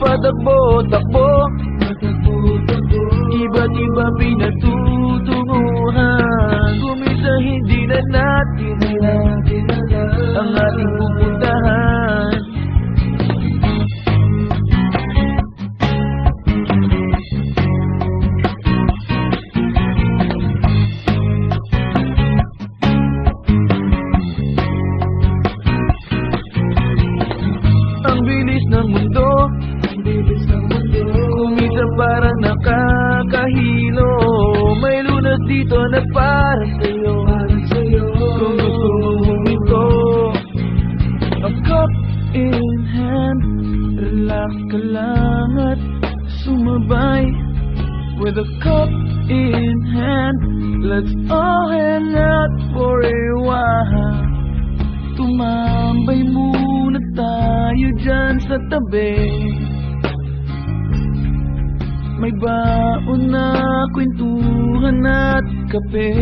patakbo-takbo, iba't iba pinatutunguhan. Kumisa hindi na natin ang ating pupuntahan. Ang bilis ng mundo, kumisa parang nakakahilo. May lunas dito na para sa'yo, kung gusto mong huminto. A cup in hand, relax ka lang at sumabay. With a cup in hand, let's all hang out for a while. Tumambay muna tayo dyan sa tabi. May baon na kwentuhan at kape.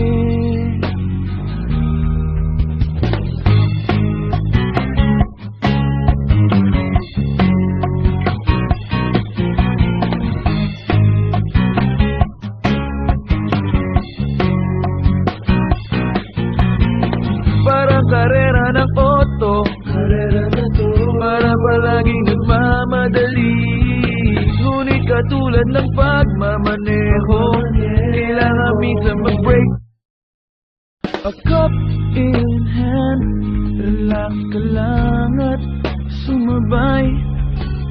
Parang karera ng auto, para palaging nagmamadali. Ngunit katulad ng pagmamaneho, kailangan minsan mag-break. A cup in hand, relax ka lang at sumabay.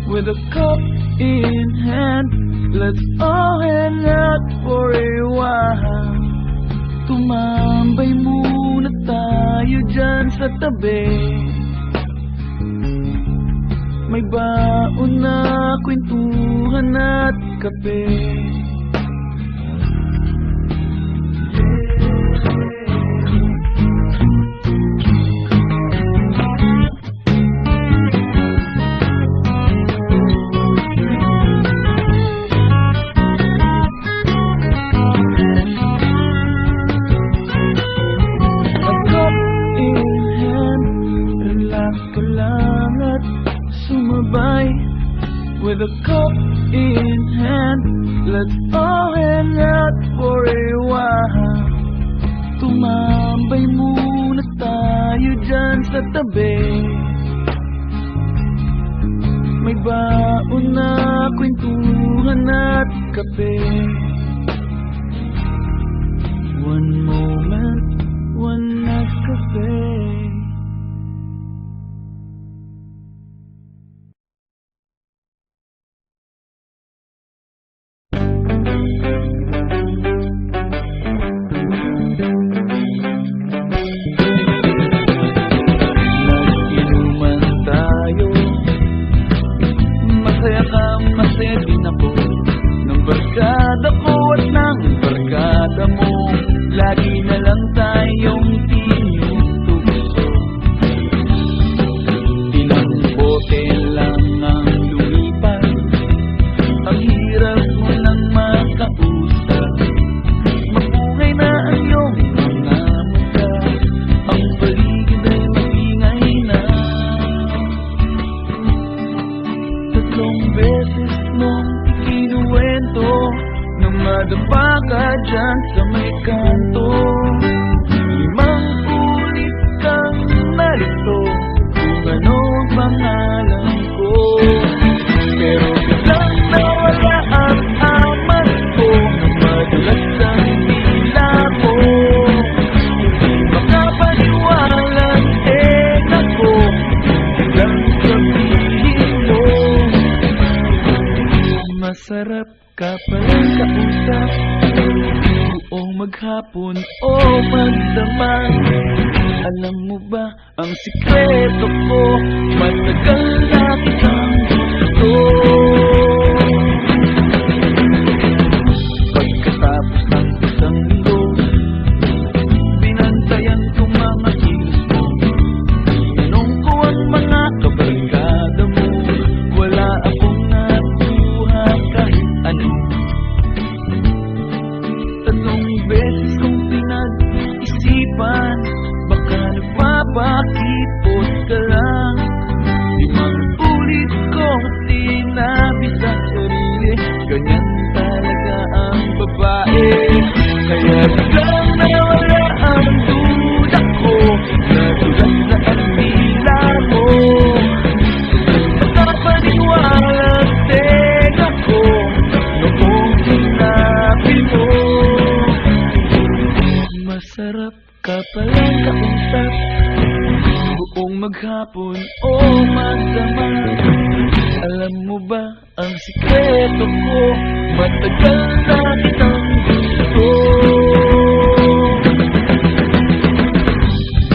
With a cup in hand, let's all hang out for a while. Tumambay muna tayo dyan sa tabi. May baon na kwentuhan at kape. With a cup in hand, let's all hang out for a while. Tumambay muna tayo dyan sa tabi. May baon na kwentuhan at kape. One moment, one Nescafe. Barkada ko at ng barkada mo, lagi na lang tayong tinutugso. Ilang bote lang ang lumipas, ang hirap mo nang makausap. Mabuhay na ang iyong mga mukha, ang paligid ay maingay na. Tatlong beses nung kinuwento nang madapa ka dyan sa may kanto. 5 ulit kang narito kung ano ang pangalan ko. Pero biglang nawala ang amat ko, madulas ang tila ko. Hindi makapaniwalang ako, biglang sabihin mo, masarap ka palang kausap, buong maghapon o magdamag. Alam mo ba ang sikreto ko, matagal na kitang gusto. Pagkatapos ng isang linggo, binantayan ko mga kilos mo. Tinanong ko ang mga kabarkada mo, wala akong nakuha kahit ano. Tatlong beses kong pinag-isipan, baka nagpapakipot ka lang. 5 ulit maghapon o magdamag. Alam mo ba ang sikreto ko? Matagal na kitang gusto.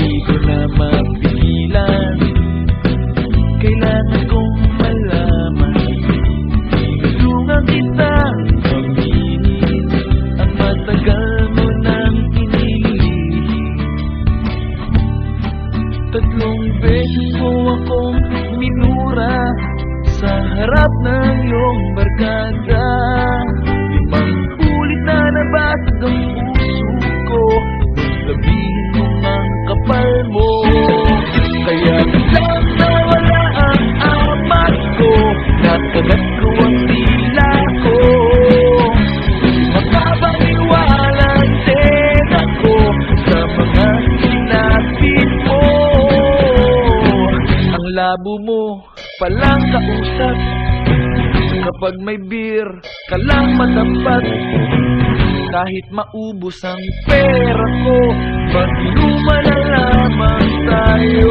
Di ko na mapigilan, kailangan kong malaman. Tinulungan kitang aminin ang matagal mo nang iniling. 3 beses mo akong minura sa harap ng iyong barkada. 5 ulit na nabasag ang puso ko nung sabihin mo ang kapal mo. Kaya biglang nawala ang amat ko, nakagat ko ang tila ko. Makapaniwalang din ako sa mga sinapit mo. Ang labo mo palang kausap, kapag may beer ka lang matapat. Kahit maubos ang pera ko, mag-inuman na lamang tayo.